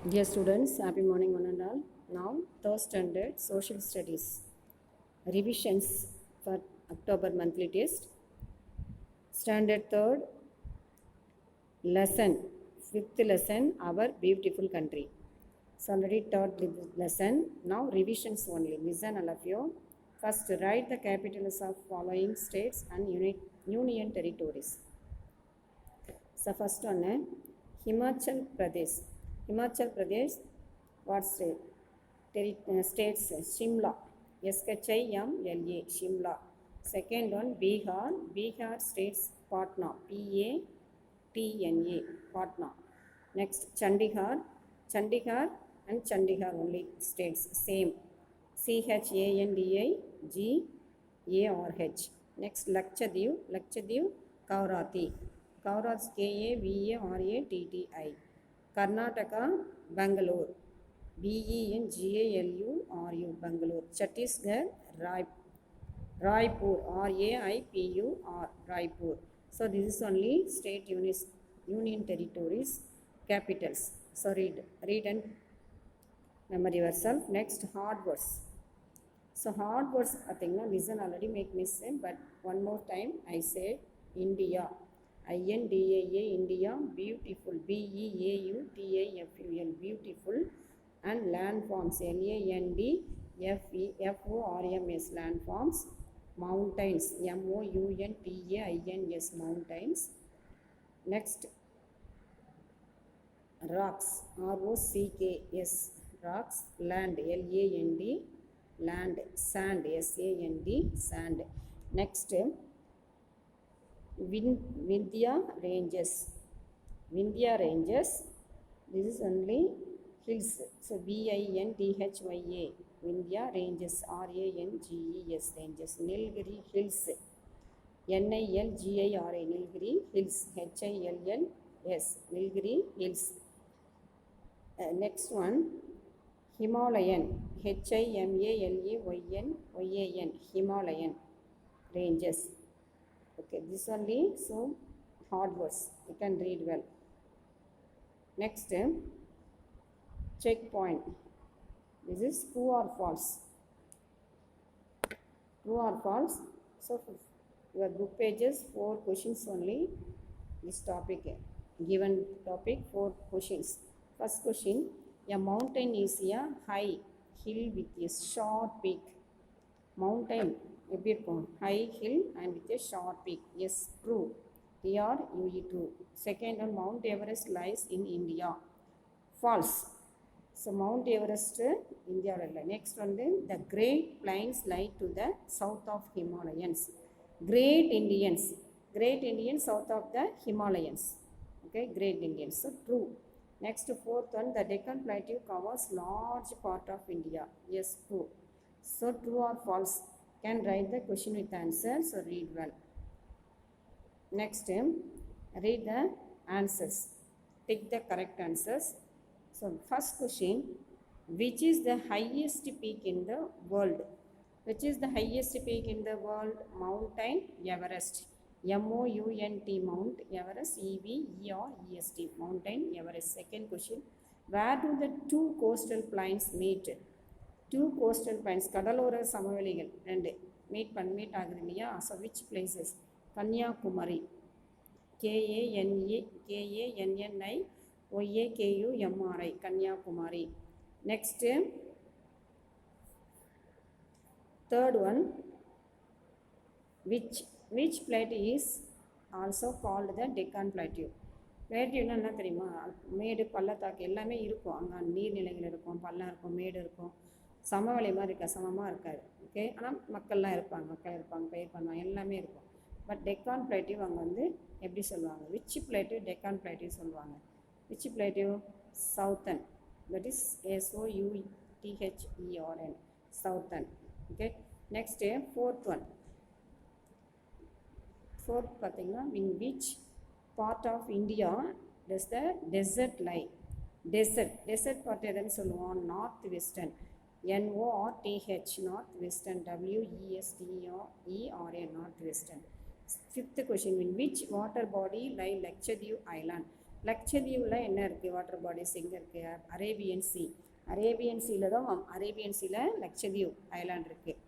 Dear students, happy morning one and all. Now, third standard social studies revisions for October monthly test. Standard third lesson, fifth lesson, our beautiful country. So already taught the lesson. Now revisions only. Listen all of you. First, write the capitals of following states and union territories. So first one, Himachal Pradesh. Himachal Pradesh, what state? States Shimla, Shimla, Shimla. Second one Bihar, Bihar states Patna, Patna, Patna. Next Chandigarh, Chandigarh and Chandigarh only states same, Chandigarh. Next Lakshadweep, Lakshadweep, Kavrati, Kavrati Kavratti. Karnataka, Bangalore, Bengaluru, Bangalore. Chhattisgarh, Raipur, Raipur, Raipur. So this is only state union territories, capitals. So read and memory yourself. Next, hard words. So hard words, I think, listen already make mistake, but one more time I say India. INDIA, India, beautiful, BEAUTIFUL, beautiful, and landforms, LANDFORMS, landforms, mountains, MOUNTAINS, mountains. Next, rocks, ROCKS, rocks, land, LAND, land, sand, SAND, sand. Next, Vindhya ranges, Vindhya ranges, this is only hills, so VINDHYA, Vindhya ranges, RANGES, ranges. Nilgiri hills, NILGIRI, Nilgiri hills, HILLS, Nilgiri hills. Next one, Himalayan, HIMALAYAN, Himalayan ranges. Okay, this only, so hard words, you can read well. Next, checkpoint. This is true or false. True or false. So your book pages, 4 questions only. This topic, given topic, 4 questions. First question, a mountain is a high hill with a short peak. Mountain, high hill and with a short peak. Yes, true. TRUE, true. Second one, Mount Everest lies in India. False. So Mount Everest, India. Next one, then the Great Plains lie to the south of Himalayas. Great Indians, south of the Himalayas. Okay, Great Indians. So true. Next, fourth one, the Deccan Plateau covers large part of India. Yes, true. So true or false? Can write the question with answer. So read well. Next, read the answers. Take the correct answers. So first question, which is the highest peak in the world? Which is the highest peak in the world? Mountain Everest. MOUNT, Mount Everest, EVEREST, Mountain Everest. Second question, where do the two coastal plains meet? Two coastal plains, கடலோர சமவெளிகள் ரெண்டு meet ஆகுது இல்லையா? So which places? Kanniyakumari, KANNIOYAKUMRI, Kanniyakumari. Next, third one, which plateau is also called the Deccan Plateau? பிளேட்டியூனா என்ன தெரியுமா? மேடு பள்ளத்தாக்கு எல்லாமே இருக்கும், அங்கே நீர்நிலைகள் இருக்கும், பள்ளம் இருக்கும், மேடு இருக்கும், சமவெளி மாதிரி இருக்கா, சமமாக இருக்காது. ஓகே, ஆனால் மக்கள் இருப்பாங்க, பயிர் பண்ணுவாங்க, எல்லாமே இருக்கும். பட் டெக்கான் பிளேட்டியூ அங்கே வந்து எப்படி சொல்லுவாங்க? விச் பிளேட்டியூ? டெக்கான் பிளேட்டியூ சொல்லுவாங்க. Which plateau? Southern, that is SOUTHERN, southern. Okay, next fourth one. Fourth பார்த்தீங்கன்னா, in which part of India does the desert lie? Desert part எதுன்னு சொல்லுவோம்? North western, NORTH, north western, WESTERN, north western. Fifth question, in which water body lie Lakshadweep Island? லக்ஷதீவில் என்ன இருக்குது water bodies எங்கே இருக்குது? Arabian sea. Arabian சீயில் தான் Arabian சீயில் லக்ஷதீவ் island இருக்குது.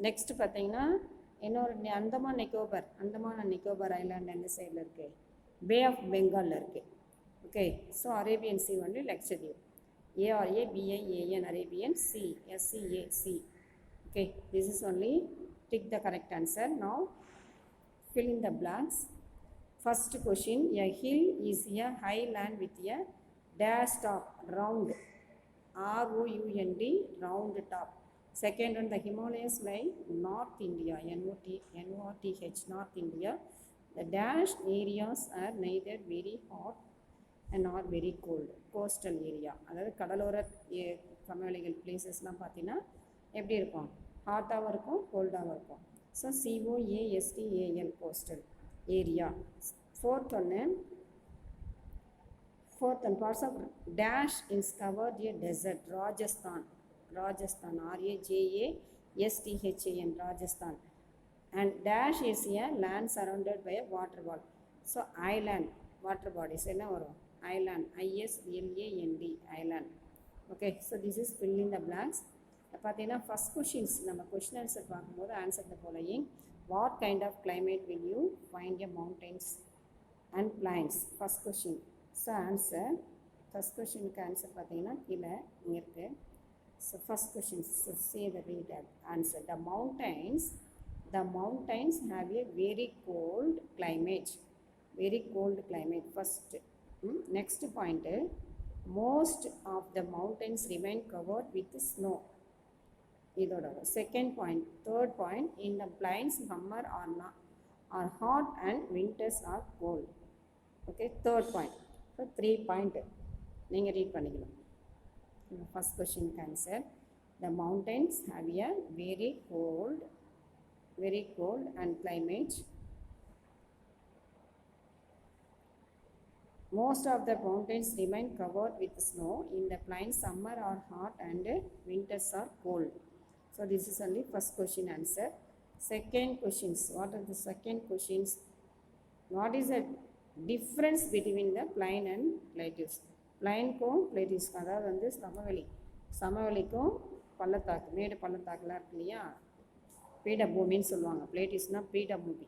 Next பார்த்தீங்கன்னா இன்னொரு அந்தமான் நிக்கோபார் ஐலாண்ட் எந்த சைடில் இருக்குது? பே ஆஃப் பெங்காலில் இருக்குது. ஓகே, ஸோ அரேபியன் சி வந்து லக்ஷதீவ். ARABIAN Arabian Sea, SEAC. Okay, this is only tick the correct answer. Now fill in the blanks. First question, a hill is a high land with a dash top, round, ROUND, round top. Second one, the Himalayas lie North India, NORTH, North India. The dashed areas are neither very hot and not very cold. Coastal area, அதாவது கடலோர சமவெளிகள் பிளேசஸ்லாம் பார்த்தீங்கன்னா எப்படி இருக்கும்? ஹாட்டாகவும் இருக்கும், கோல்டாகவும் இருக்கும். So COASTAL coastal area. Fourth one parts of dash is covered a desert. Rajasthan RAJASTHAN, Rajasthan. And dash is a land surrounded by a water wall. So island, water bodies என்ன வரும்? Island, ISLAND, island. Okay, so this is fill in the blanks. பார்த்தீங்கன்னா first questions நம்ம question answer பார்க்கும்போது answer the following. What kind of climate will you find a mountains and plains? First question. So answer first கொஷினுக்கு answer பார்த்தீங்கன்னா கீழே இங்கே இருக்குது. So first question say the read answer. The mountains have a very cold climate. First. Next point, most of the mountains remain covered with snow. Second point. Third point, in the plains summer are hot and winters are cold. Okay, third point. So 3 point நீங்க read பண்ணிக்கலாம். First question answer, the mountains have a very cold and climate. Most of the mountains remain covered with snow. In the plains, summer are hot and winters are cold. So this is only first question answer. Second questions. What are the second questions? What is the difference between the plain and plateaus? Plain-க்கும் plateaus-க்கும் அதாவது வந்து சமவெளிக்கும் பள்ளத்தாக்கு, மேடு பள்ளத்தாக்குலாம் இருக்கு இல்லையா, பீடபூமின்னு சொல்லுவாங்க. பிளேட்டிஸ்னால் பீடபூமி.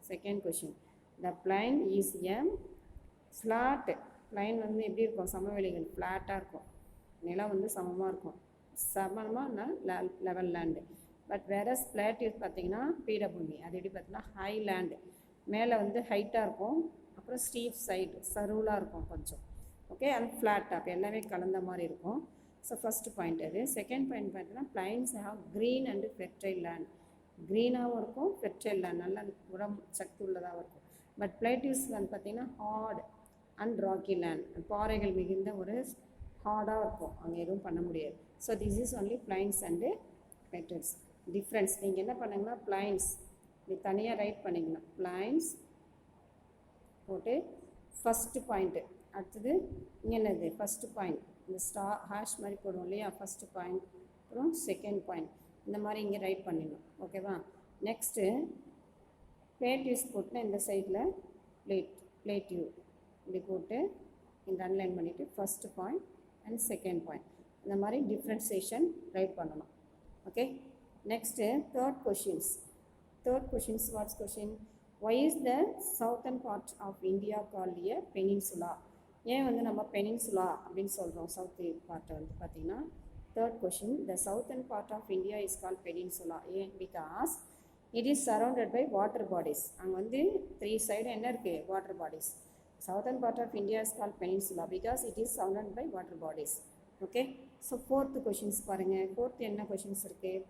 Second question, the plain is a flat. Plain வந்து எப்படி இருக்கும்? சமவெளிகள் ஃப்ளாட்டாக இருக்கும், நிலம் வந்து சமமாக இருக்கும், சமமாக லெவல் லேண்டு. பட் வேற பிளேட்டிஸ் பார்த்திங்கன்னா பீடபூமி, அது எப்படி பார்த்தீங்கன்னா ஹை லேண்டு, மேலே வந்து ஹைட்டாக இருக்கும், அப்புறம் ஸ்டீப் சைடு சருவலாக இருக்கும் கொஞ்சம். ஓகே, அது ஃப்ளாட் டாப், எல்லாமே கலந்த மாதிரி இருக்கும். ஸோ ஃபஸ்ட்டு பாயிண்ட் அது. செகண்ட் பாயிண்ட் பார்த்தீங்கன்னா plains have green and fertile land. க்ரீனாகவும் இருக்கும், ஃபெர்டைல் லேண்ட், நல்லா உரம் சக்தி உள்ளதாகவும் இருக்கும். பட் பிளேட்டிவ்ஸ் வந்து பார்த்திங்கன்னா ஹார்ட் அண்ட் ராக்கி லேண்ட், பாறைகள் மிகுந்த ஒரு ஹார்டாக இருக்கும், அங்கே எதுவும் பண்ண முடியாது. So this is only plains and plateaus difference. நீங்கள் என்ன பண்ணுங்கன்னா பிளைன்ஸ் இது தனியாக ரைட் பண்ணிக்கலாம். பிளைன்ஸ் போட்டு ஃபஸ்ட்டு பாயிண்ட்டு, அடுத்தது இங்கே என்னது ஃபஸ்ட்டு பாயிண்ட், இந்த ஹேஷ் மாதிரி போடுவோம் இல்லையா, ஃபஸ்ட்டு பாயிண்ட் அப்புறம் செகண்ட் பாயிண்ட், இந்த மாதிரி இங்கே ரைட் பண்ணிடணும். ஓகேவா? நெக்ஸ்ட்டு பிளேட்டிவ்ஸ் போட்டுனா இந்த சைடில் பிளேட்டிவ் இப்படி போட்டு இந்த அன்லைன் பண்ணிவிட்டு first point and second point இந்த மாதிரி டிஃப்ரென்சியேஷன் ரைட் பண்ணணும். Okay, next third questions. What's question? Why is the southern part of India called a peninsula? ஏன் வந்து நம்ம பெனின்சுலா அப்படின்னு சொல்கிறோம்? சவுத் பார்ட்டை வந்து பார்த்திங்கன்னா third question, the southern part of India is called peninsula. ஏன்? Because it is surrounded by water bodies. அங்கே வந்து 3 சைடு என்ன இருக்குது? Water bodies. Southern part of India is called peninsula because it is surrounded by water bodies. Okay, so fourth questions பாருங்கள். Fourth என்ன questions இருக்குது?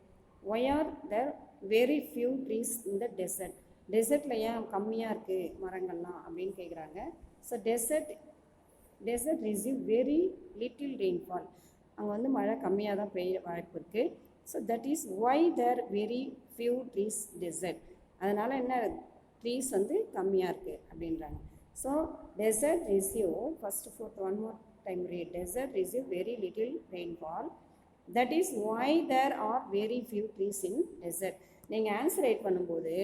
Why are there very few trees in the desert? டெசர்ட்டில் ஏன் கம்மியாக இருக்குது மரங்கள்லாம் அப்படின்னு கேட்குறாங்க. So desert receive very little rainfall. அங்கே வந்து மழை கம்மியாக தான் பெய்ய வாய்ப்பு இருக்குது. So that is why there very few trees desert. அதனால் என்ன ட்ரீஸ் வந்து கம்மியாக இருக்குது அப்படின்றாங்க. So desert receive first fourth one more time read. Desert receive very little rainfall. That is why there are very few trees in desert. நீங்கள் answer write பண்ணும்போது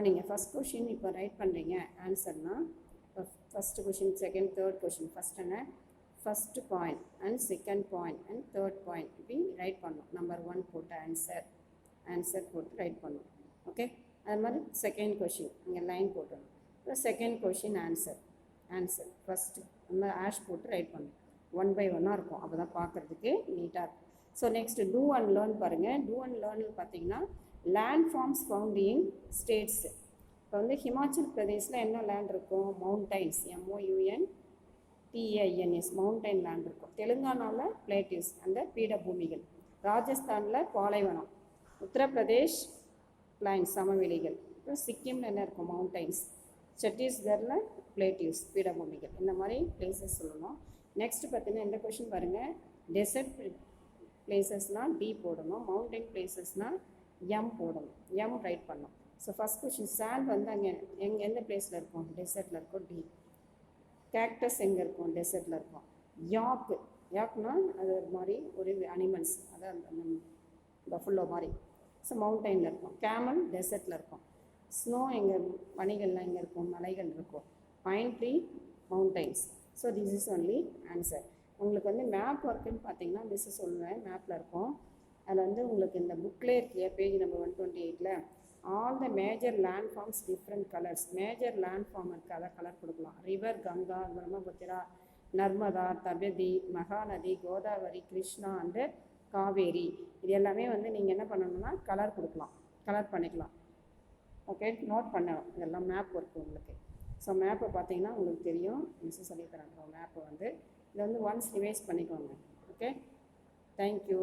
நீங்கள் first question இப்போ ரைட் பண்ணுறீங்க ஆன்சர்னால், இப்போ first question, second, third question. First என்ன first point and second point and third point இப்படி right பண்ணோம். Number 1 போட்டு ஆன்சர் போட்டு ரைட் பண்ணோம். ஓகே, அது மாதிரி செகண்ட் கொஷின் இங்கே லைன் போட்டணும். அப்புறம் செகண்ட் கொஷின் ஆன்சர் ஃபஸ்ட்டு நம்ம ஆஷ் போட்டு ரைட் பண்ணணும். 1 by 1 இருக்கும், அப்போ தான் பார்க்குறதுக்கு நீட்டாக இருக்கும். So next do and learn பாருங்கள். டூ அண்ட் லேர்ன் பார்த்தீங்கன்னா land forms found in states. இப்போ வந்து ஹிமாச்சல் பிரதேஷில் என்ன லேண்ட் இருக்கும்? மவுண்டைன்ஸ், MOUNTAINS மவுண்டைன் லேண்ட் இருக்கும். தெலுங்கானாவில் பிளேட்டிவ்ஸ் அந்த பீடபூமிகள். ராஜஸ்தானில் பாலைவனம். உத்தரப்பிரதேஷ் பிளைன்ஸ் சமவெளிகள். அப்புறம் சிக்கிமில் என்ன இருக்கும்? மவுண்டைன்ஸ். சத்தீஸ்கரில் பிளேட்டிவ்ஸ் பீடபூமிகள். இந்த மாதிரி பிளேசஸ் சொல்லணும். நெக்ஸ்ட் பார்த்தீங்கன்னா இந்த கொஷின் பாருங்கள். டெசர்ட் பிளேசஸ்னால் டி போடணும், மவுண்டைன் பிளேசஸ்னால் எம் போடணும், எம் ரைட் பண்ணணும். ஸோ ஃபஸ்ட் கொஷின் சாண்ட் வந்து அங்கே எந்த பிளேஸில் இருக்கும்? டெசர்ட்டில் இருக்கும், டி. கேக்டஸ் எங்கே இருக்கும்? டெசர்ட்டில் இருக்கும். யாக்னா அது ஒரு மாதிரி ஒரு அனிமல்ஸ், அதான் அந்த பஃபுல்லோ மாதிரி. ஸோ மவுண்டைனில் இருக்கும். கேமல் டெசர்ட்டில் இருக்கும். ஸ்னோ எங்கே? பனிகள்லாம் எங்கே இருக்கும்? மலைகள் இருக்கும். Pine tree mountains. So this is only answer. உங்களுக்கு வந்து மேப் ஒர்க்குன்னு பார்த்தீங்கன்னா திஸ் சொல்லுவேன், மேப்பில் இருக்கும். அதில் வந்து உங்களுக்கு இந்த புக்லேயே இருக்கு, பேஜ் நம்பர் 128ல் all the major land forms different colours. Major land form இருக்குது, அதை கலர் கொடுக்கலாம். River Ganga, Brahmaputra, Narmada, Tapti, Mahanadi, Godavari, Krishna and Kaveri. இது எல்லாமே வந்து நீங்கள் என்ன பண்ணணும்னா கலர் கொடுக்கலாம், கலர் பண்ணிக்கலாம். ஓகே, நோட் பண்ணணும். இதெல்லாம் மேப் ஒர்க்கு உங்களுக்கு. ஸோ மேப்பை பார்த்தீங்கன்னா உங்களுக்கு தெரியும், மிஸ்ஸு சொல்லித்தரேன். மேப்பை வந்து இதை வந்து ஒன்ஸ் ரிவைஸ் பண்ணிக்கோங்க. Okay, thank you.